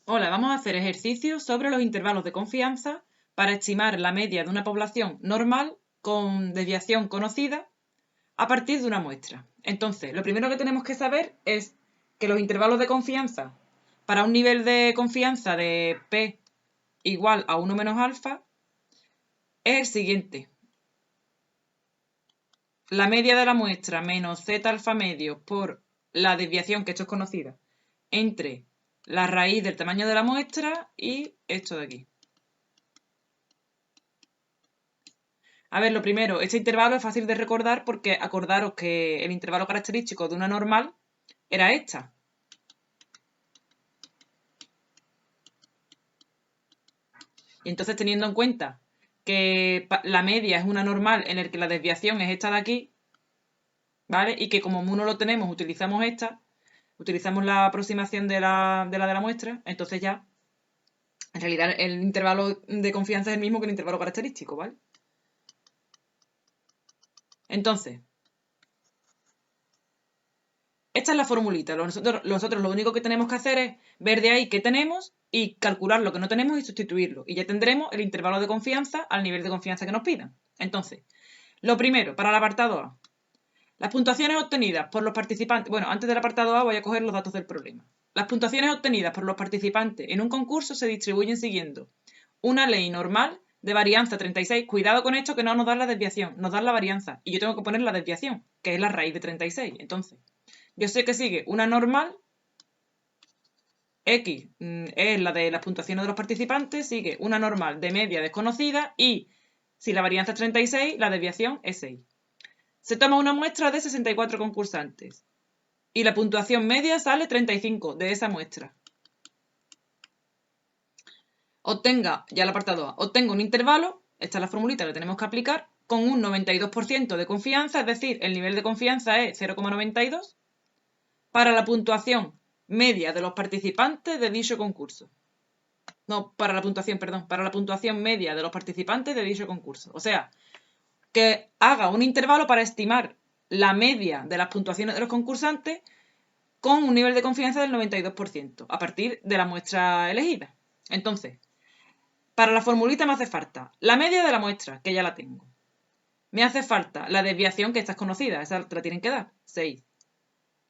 Hola, vamos a hacer ejercicios sobre los intervalos de confianza para estimar la media de una población normal con desviación conocida a partir de una muestra. Entonces, lo primero que tenemos que saber es que los intervalos de confianza para un nivel de confianza de P igual a 1 menos alfa es el siguiente. La media de la muestra menos z alfa medio por la desviación, que esto es conocida, entre la raíz del tamaño de la muestra y esto de aquí. A ver, lo primero, este intervalo es fácil de recordar porque acordaros que el intervalo característico de una normal era esta. Y entonces, teniendo en cuenta que la media es una normal en el que la desviación es esta de aquí, ¿vale? Y que como mu no lo tenemos, utilizamos esta, utilizamos la aproximación de la muestra, entonces ya, en realidad, el intervalo de confianza es el mismo que el intervalo característico, ¿vale? Entonces, esta es la formulita. Nosotros lo único que tenemos que hacer es ver de ahí qué tenemos y calcular lo que no tenemos y sustituirlo. Y ya tendremos el intervalo de confianza al nivel de confianza que nos pidan. Entonces, lo primero, para el apartado A. Las puntuaciones obtenidas por los participantes. Bueno, antes del apartado A voy a coger los datos del problema. Las puntuaciones obtenidas por los participantes en un concurso se distribuyen siguiendo una ley normal de varianza 36. Cuidado con esto, que no nos da la desviación, nos da la varianza. Y yo tengo que poner la desviación, que es la raíz de 36. Entonces, yo sé que sigue una normal, X es la de las puntuaciones de los participantes, sigue una normal de media desconocida y si la varianza es 36, la desviación es 6. Se toma una muestra de 64 concursantes y la puntuación media sale 35 de esa muestra. Obtenga, ya el apartado A, obtenga un intervalo, esta es la formulita que tenemos que aplicar, con un 92% de confianza, es decir, el nivel de confianza es 0,92, para la puntuación media de los participantes de dicho concurso. No, para la puntuación, perdón, para la puntuación media de los participantes de dicho concurso. O sea, que haga un intervalo para estimar la media de las puntuaciones de los concursantes con un nivel de confianza del 92% a partir de la muestra elegida. Entonces, para la formulita me hace falta la media de la muestra, que ya la tengo. Me hace falta la desviación, que esta es conocida, esa te la tienen que dar, 6.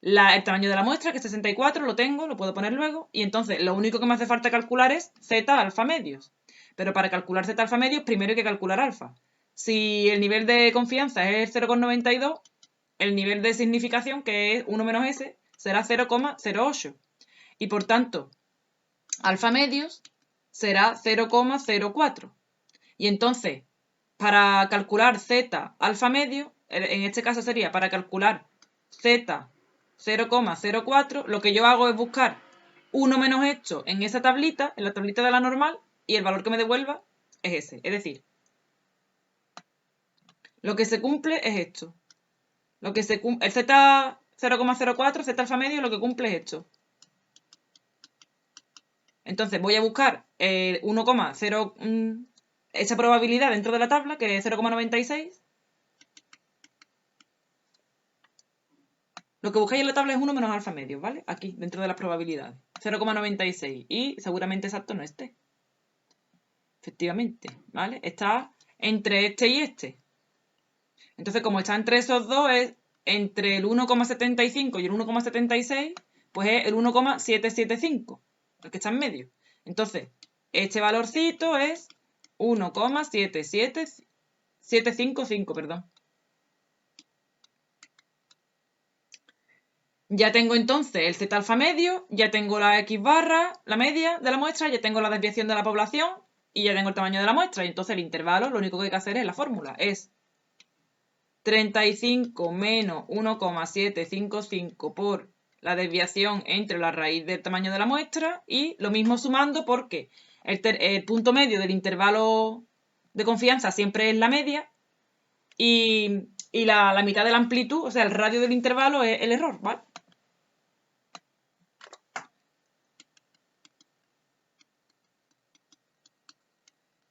El tamaño de la muestra, que es 64, lo tengo, lo puedo poner luego. Y entonces lo único que me hace falta calcular es z alfa medios. Pero para calcular z alfa medios, primero hay que calcular alfa. Si el nivel de confianza es 0,92, el nivel de significación, que es 1 menos s, será 0,08. Y por tanto, alfa medios será 0,04. Y entonces, para calcular z alfa medio, en este caso sería para calcular z 0,04, lo que yo hago es buscar 1 menos esto en esa tablita, en la tablita de la normal, y el valor que me devuelva es ese. Es decir, lo que se cumple es esto. El z 0,04, z alfa medio, lo que cumple es esto. Entonces voy a buscar 1,0, esa probabilidad dentro de la tabla, que es 0,96. Lo que buscáis en la tabla es 1 menos alfa medio, ¿vale? Aquí, dentro de las probabilidades. 0,96. Y seguramente exacto no esté. Efectivamente, ¿vale? Está entre este y este. Entonces, como está entre esos dos, es entre el 1,75 y el 1,76, pues es el 1,775, el que está en medio. Entonces, este valorcito es 1,755, perdón. Ya tengo entonces el z alfa medio, ya tengo la x barra, la media de la muestra, ya tengo la desviación de la población y ya tengo el tamaño de la muestra. Y entonces el intervalo, lo único que hay que hacer es la fórmula. Es 35 menos 1,755 por la desviación entre la raíz del tamaño de la muestra y lo mismo sumando porque el punto medio del intervalo de confianza siempre es la media y la mitad de la amplitud, o sea, el radio del intervalo es el error, ¿vale?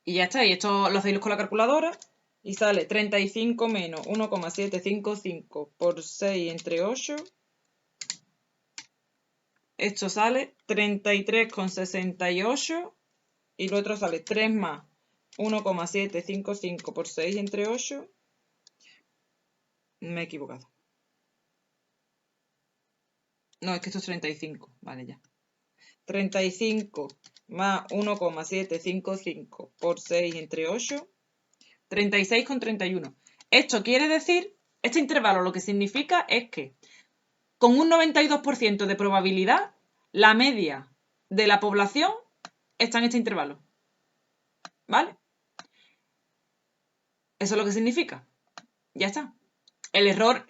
Y ya está, y esto lo hacéis con la calculadora y sale 35 menos 1,755 por 6 entre 8 Esto sale 33,68 y lo otro sale 3 más 1,755 por 6 entre 8. Me he equivocado. No, es que esto es 35. Vale, ya. 35 más 1,755 por 6 entre 8. 36,31. Esto quiere decir, este intervalo lo que significa es que con un 92% de probabilidad, la media de la población está en este intervalo. ¿Vale? Eso es lo que significa. Ya está. El error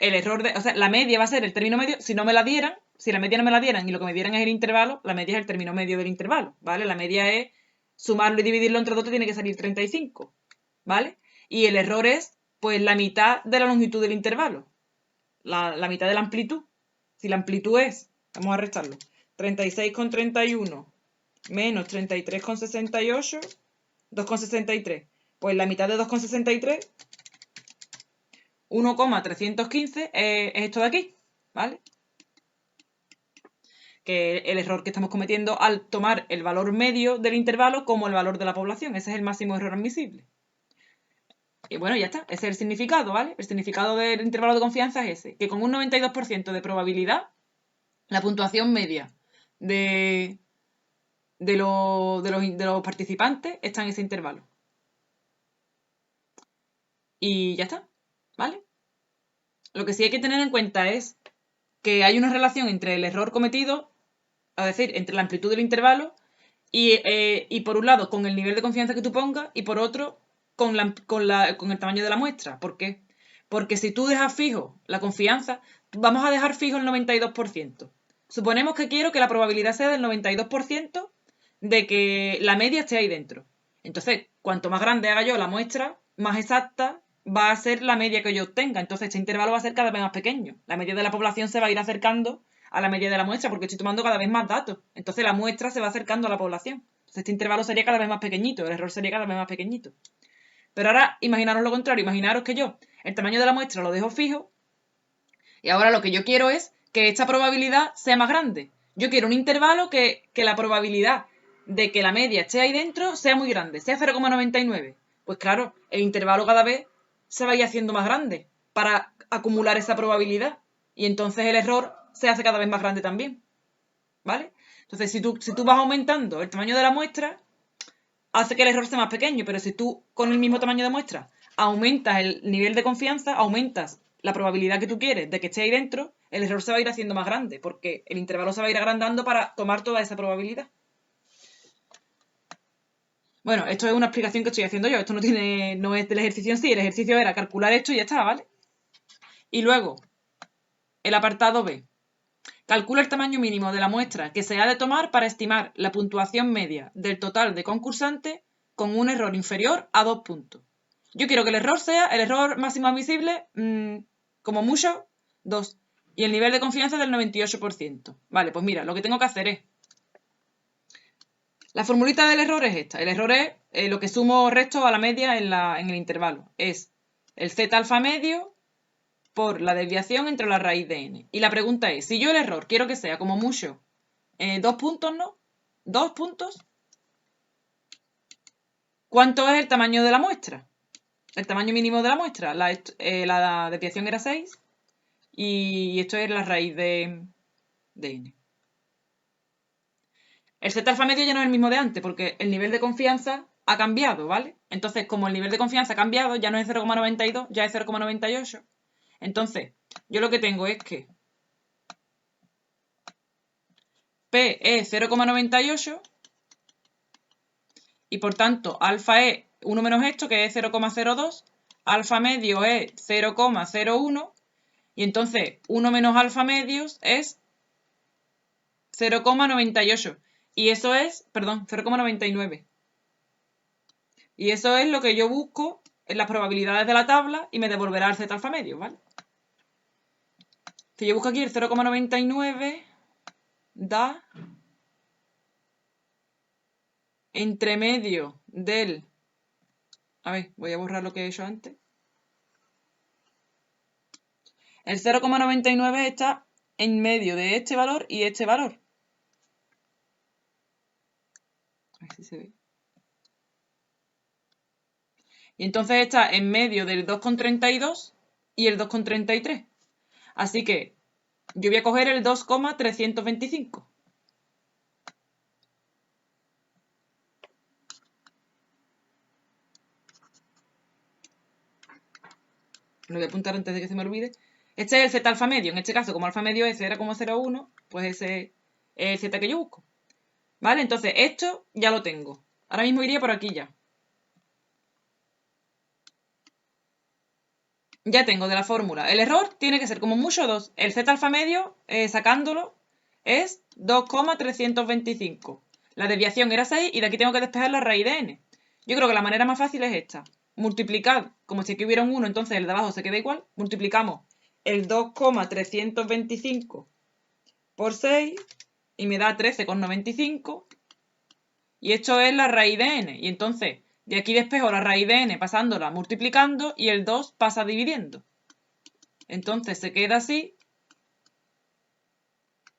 o sea, la media va a ser el término medio si no me la dieran. Si la media no me la dieran y lo que me dieran es el intervalo, la media es el término medio del intervalo, ¿vale? La media es sumarlo y dividirlo entre 2 te tiene que salir 35, ¿vale? Y el error es, pues, la mitad de la longitud del intervalo. La mitad de la amplitud. Si la amplitud es, vamos a restarlo, 36,31 menos 33,68, 2,63. Pues la mitad de 2,63, 1,315 es esto de aquí, ¿vale? Que el error que estamos cometiendo al tomar el valor medio del intervalo como el valor de la población. Ese es el máximo error admisible. Y bueno, ya está. Ese es el significado, ¿vale? El significado del intervalo de confianza es ese. Que con un 92% de probabilidad, la puntuación media de los participantes está en ese intervalo. Y ya está, ¿vale? Lo que sí hay que tener en cuenta es que hay una relación entre el error cometido, es decir, entre la amplitud del intervalo y por un lado con el nivel de confianza que tú pongas y por otro con el tamaño de la muestra. ¿Por qué? Porque si tú dejas fijo la confianza, vamos a dejar fijo el 92%. Suponemos que quiero que la probabilidad sea del 92% de que la media esté ahí dentro. Entonces, cuanto más grande haga yo la muestra, más exacta va a ser la media que yo obtenga. Entonces, este intervalo va a ser cada vez más pequeño. La media de la población se va a ir acercando a la media de la muestra porque estoy tomando cada vez más datos. Entonces, la muestra se va acercando a la población. Entonces, este intervalo sería cada vez más pequeñito, el error sería cada vez más pequeñito. Pero ahora, imaginaros lo contrario. Imaginaros que yo el tamaño de la muestra lo dejo fijo y ahora lo que yo quiero es que esta probabilidad sea más grande. Yo quiero un intervalo que la probabilidad de que la media esté ahí dentro sea muy grande, sea 0,99. Pues claro, el intervalo cada vez se va a ir haciendo más grande para acumular esa probabilidad. Y entonces el error se hace cada vez más grande también. ¿Vale? Entonces, si tú vas aumentando el tamaño de la muestra, hace que el error sea más pequeño. Pero si tú, con el mismo tamaño de muestra, aumentas el nivel de confianza, aumentas la probabilidad que tú quieres de que esté ahí dentro, el error se va a ir haciendo más grande, porque el intervalo se va a ir agrandando para tomar toda esa probabilidad. Bueno, esto es una explicación que estoy haciendo yo, esto no es del ejercicio en sí, el ejercicio era calcular esto y ya está, ¿vale? Y luego, el apartado B. Calcula el tamaño mínimo de la muestra que se ha de tomar para estimar la puntuación media del total de concursantes con un error inferior a 2 puntos. Yo quiero que el error sea el error máximo admisible, como mucho, 2. Y el nivel de confianza del 98%. Vale, pues mira, lo que tengo que hacer es... La formulita del error es esta. El error es lo que sumo o resto a la media en el intervalo. Es el z alfa medio por la desviación entre la raíz de n. Y la pregunta es, si yo el error quiero que sea como mucho 2 puntos, ¿no? 2 puntos. ¿Cuánto es el tamaño de la muestra? El tamaño mínimo de la muestra. La desviación era 6 y esto es la raíz de n. El z alfa medio ya no es el mismo de antes porque el nivel de confianza ha cambiado, ¿vale? Entonces, como el nivel de confianza ha cambiado, ya no es 0,92, ya es 0,98. Entonces, yo lo que tengo es que P es 0,98 y por tanto alfa es 1 menos esto, que es 0,02, alfa medio es 0,01 y entonces 1 menos alfa medios es 0,98 y eso es, perdón, 0,99. Y eso es lo que yo busco en las probabilidades de la tabla y me devolverá el z alfa medio, ¿vale? Si yo busco aquí el 0,99 da entre medio del... A ver, voy a borrar lo que he hecho antes. El 0,99 está en medio de este valor y este valor. A ver si se ve. Y entonces está en medio del 2,32 y el 2,33. Así que yo voy a coger el 2,325. Lo voy a apuntar antes de que se me olvide. Este es el z alfa medio. En este caso, como alfa medio es 0,01, pues ese es el z que yo busco. ¿Vale? Entonces, esto ya lo tengo. Ahora mismo iría por aquí ya. Ya tengo de la fórmula. El error tiene que ser como mucho 2. El z alfa medio, sacándolo, es 2,325. La desviación era 6 y de aquí tengo que despejar la raíz de n. Yo creo que la manera más fácil es esta. Multiplicad, como si aquí hubiera un 1, entonces el de abajo se queda igual. Multiplicamos el 2,325 por 6 y me da 13,95. Y esto es la raíz de n. Y entonces de aquí despejo la raíz de n pasándola multiplicando y el 2 pasa dividiendo. Entonces se queda así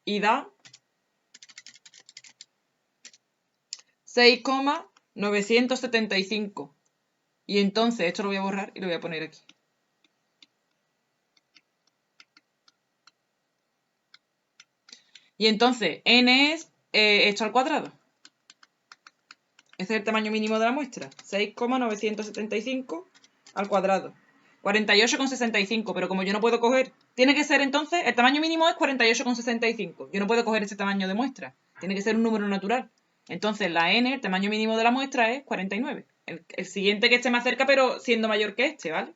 y da 6,975. Y entonces esto lo voy a borrar y lo voy a poner aquí. Y entonces n es esto al cuadrado. Ese es el tamaño mínimo de la muestra. 6,975 al cuadrado. 48,65, pero como yo no puedo coger... Tiene que ser entonces, el tamaño mínimo es 48,65. Yo no puedo coger ese tamaño de muestra. Tiene que ser un número natural. Entonces la n, el tamaño mínimo de la muestra es 49. El siguiente que esté más cerca, pero siendo mayor que este, ¿vale?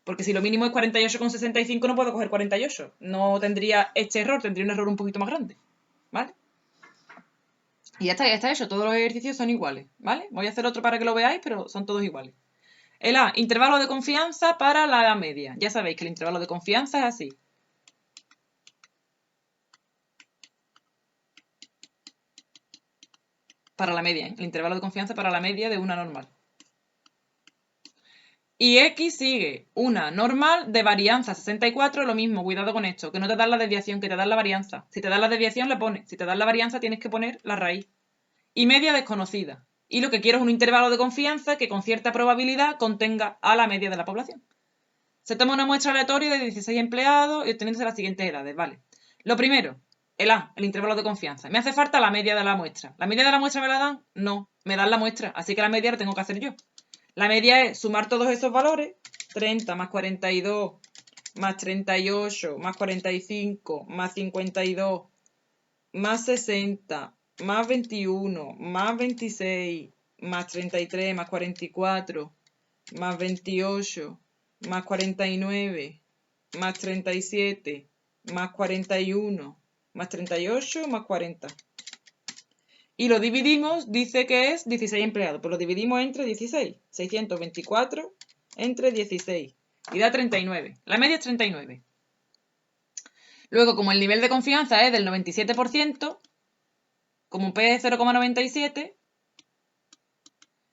Porque si lo mínimo es 48,65 no puedo coger 48. No tendría este error, tendría un error un poquito más grande. ¿Vale? Y ya está hecho. Todos los ejercicios son iguales. ¿Vale? Voy a hacer otro para que lo veáis, pero son todos iguales. El A, intervalo de confianza para la media. Ya sabéis que el intervalo de confianza es así. Para la media, ¿eh? El intervalo de confianza para la media de una normal. Y X sigue una normal de varianza 64, lo mismo, cuidado con esto, que no te dan la desviación, que te dan la varianza. Si te dan la desviación, la pones. Si te dan la varianza, tienes que poner la raíz. Y media desconocida. Y lo que quiero es un intervalo de confianza que con cierta probabilidad contenga a la media de la población. Se toma una muestra aleatoria de 16 empleados y obteniéndose las siguientes edades, ¿vale? Lo primero, el A, el intervalo de confianza. Me hace falta la media de la muestra. ¿La media de la muestra me la dan? No, me dan la muestra, así que la media la tengo que hacer yo. La media es sumar todos esos valores, 30 más 42 más 38 más 45 más 52 más 60 más 21 más 26 más 33 más 44 más 28 más 49 más 37 más 41 más 38 más 40. Y lo dividimos, dice que es 16 empleados, pues lo dividimos entre 16. 624 entre 16. Y da 39. La media es 39. Luego, como el nivel de confianza es del 97%, como P es 0,97,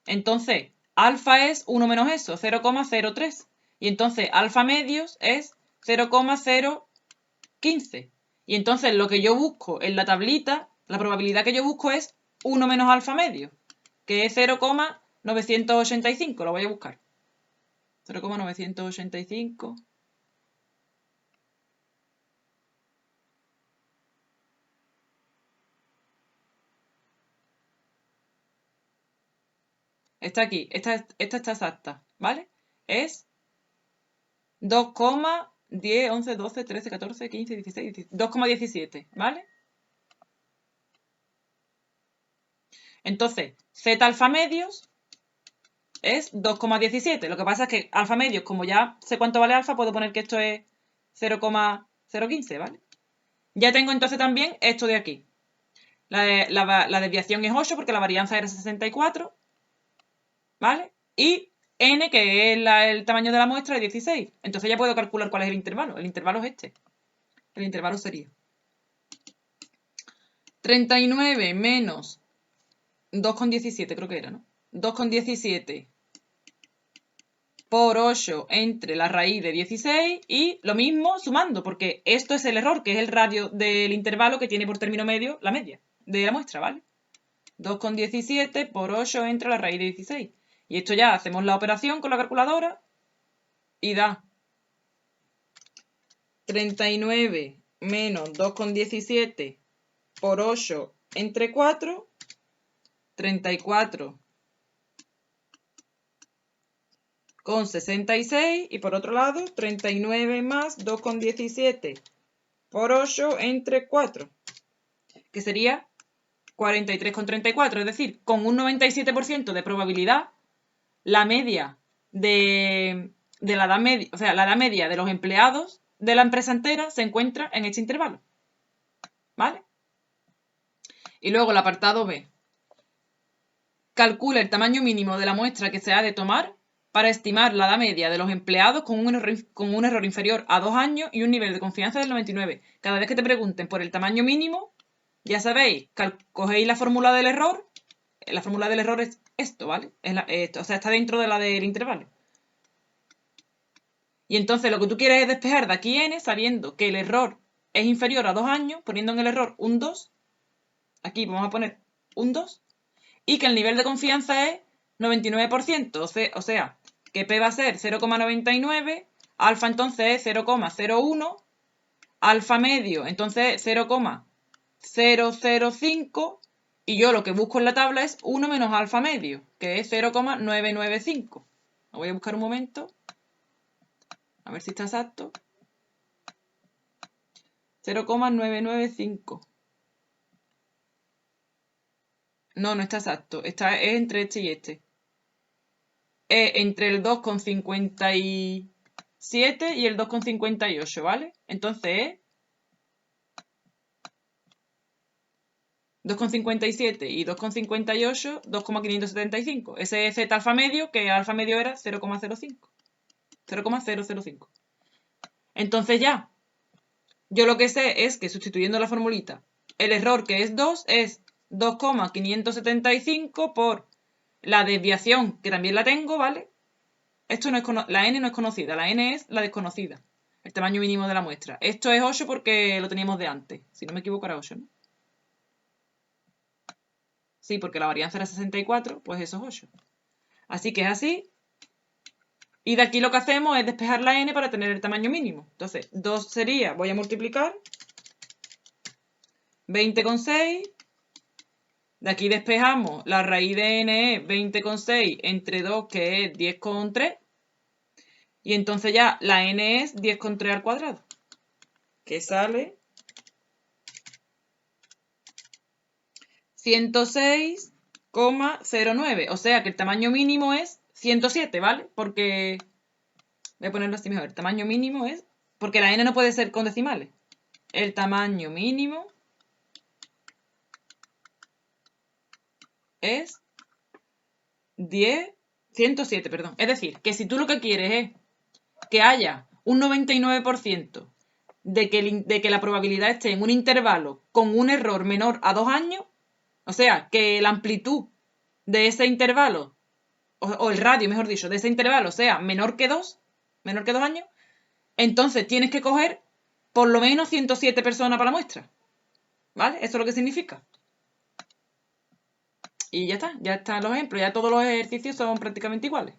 entonces alfa es 1 menos eso, 0,03. Y entonces alfa medios es 0,015. Y entonces lo que yo busco en la tablita, la probabilidad que yo busco es 1 menos alfa medio, que es 0,985. Lo voy a buscar. 0,985. Está aquí. Esta está exacta, ¿vale? Es 2,10, 11, 12, 13, 14, 15, 16, 2,17, ¿vale? Entonces, Z alfa medios es 2,17. Lo que pasa es que alfa medios, como ya sé cuánto vale alfa, puedo poner que esto es 0,015, ¿vale? Ya tengo entonces también esto de aquí. La desviación es 8 porque la varianza era 64, ¿vale? Y n, que es el tamaño de la muestra, es 16. Entonces ya puedo calcular cuál es el intervalo. El intervalo es este. El intervalo sería 39 menos 2,17, creo que era, ¿no? 2,17 por 8 entre la raíz de 16 y lo mismo sumando, porque esto es el error, que es el radio del intervalo que tiene por término medio la media de la muestra, ¿vale? 2,17 por 8 entre la raíz de 16. Y esto ya hacemos la operación con la calculadora y da 39 menos 2,17 por 8 entre 4, 34,66 y por otro lado 39 más 2,17 por 8 entre 4, que sería 43,34, es decir, con un 97% de probabilidad, la media de la edad media, o sea, la edad media de los empleados de la empresa entera se encuentra en este intervalo. ¿Vale? Y luego el apartado B. Calcula el tamaño mínimo de la muestra que se ha de tomar para estimar la edad media de los empleados con un error inferior a 2 años y un nivel de confianza del 99. Cada vez que te pregunten por el tamaño mínimo, ya sabéis, cogéis la fórmula del error. La fórmula del error es esto, ¿vale? O sea, está dentro de la del intervalo. Y entonces lo que tú quieres es despejar de aquí n sabiendo que el error es inferior a 2 años, poniendo en el error un 2. Aquí vamos a poner un 2. Y que el nivel de confianza es 99%. O sea, que P va a ser 0,99, alfa entonces es 0,01, alfa medio entonces es 0,005 y yo lo que busco en la tabla es 1 menos alfa medio, que es 0,995. Lo voy a buscar un momento. A ver si está exacto. 0,995. No, no está exacto. Es entre este y este. Es entre el 2,57 y el 2,58, ¿vale? Entonces es 2,57 y 2,58, 2,575. Ese es Z alfa medio, que alfa medio era 0,05. 0,005. Entonces ya, yo lo que sé es que sustituyendo la formulita, el error que es 2 es 2,575 por la desviación, que también la tengo, ¿vale? Esto no es la n no es conocida, la n es la desconocida, el tamaño mínimo de la muestra. Esto es 8 porque lo teníamos de antes, si no me equivoco era 8, ¿no? Sí, porque la varianza era 64, pues eso es 8. Así que es así. Y de aquí lo que hacemos es despejar la n para tener el tamaño mínimo. Entonces, 2 sería, voy a multiplicar, 20,6. De aquí despejamos, la raíz de n es 20,6 entre 2, que es 10,3. Y entonces ya la n es 10,3 al cuadrado, que sale 106,09. O sea que el tamaño mínimo es 107, ¿vale? Porque, voy a ponerlo así mejor, el tamaño mínimo es, porque la n no puede ser con decimales. El tamaño mínimo es 107, perdón. Es decir, que si tú lo que quieres es que haya un 99% de que la probabilidad esté en un intervalo con un error menor a 2 años, o sea, que la amplitud de ese intervalo, o el radio, mejor dicho, de ese intervalo sea menor que 2 años, entonces tienes que coger por lo menos 107 personas para la muestra. ¿Vale? Eso es lo que significa. Y ya están los ejemplos, ya todos los ejercicios son prácticamente iguales.